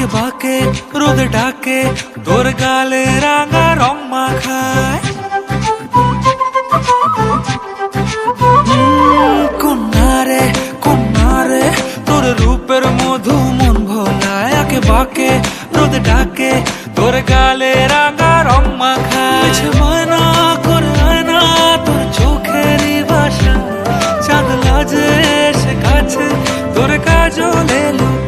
আঁকে বাঁকে রোদ ডাকে, তোর গালে রাঙা রং মাখায়। কন্যারে কন্যারে তোর রূপের মধু মন ভোলায়। আঁকে বাঁকে রোদ ডাকে, তোর গালে রাঙা রং মাখায়। ময়না করে আয়না তোর চোখেরই ভাষা, চাঁদ লাজে এসে কাছে তোর কাজলে লুকায়।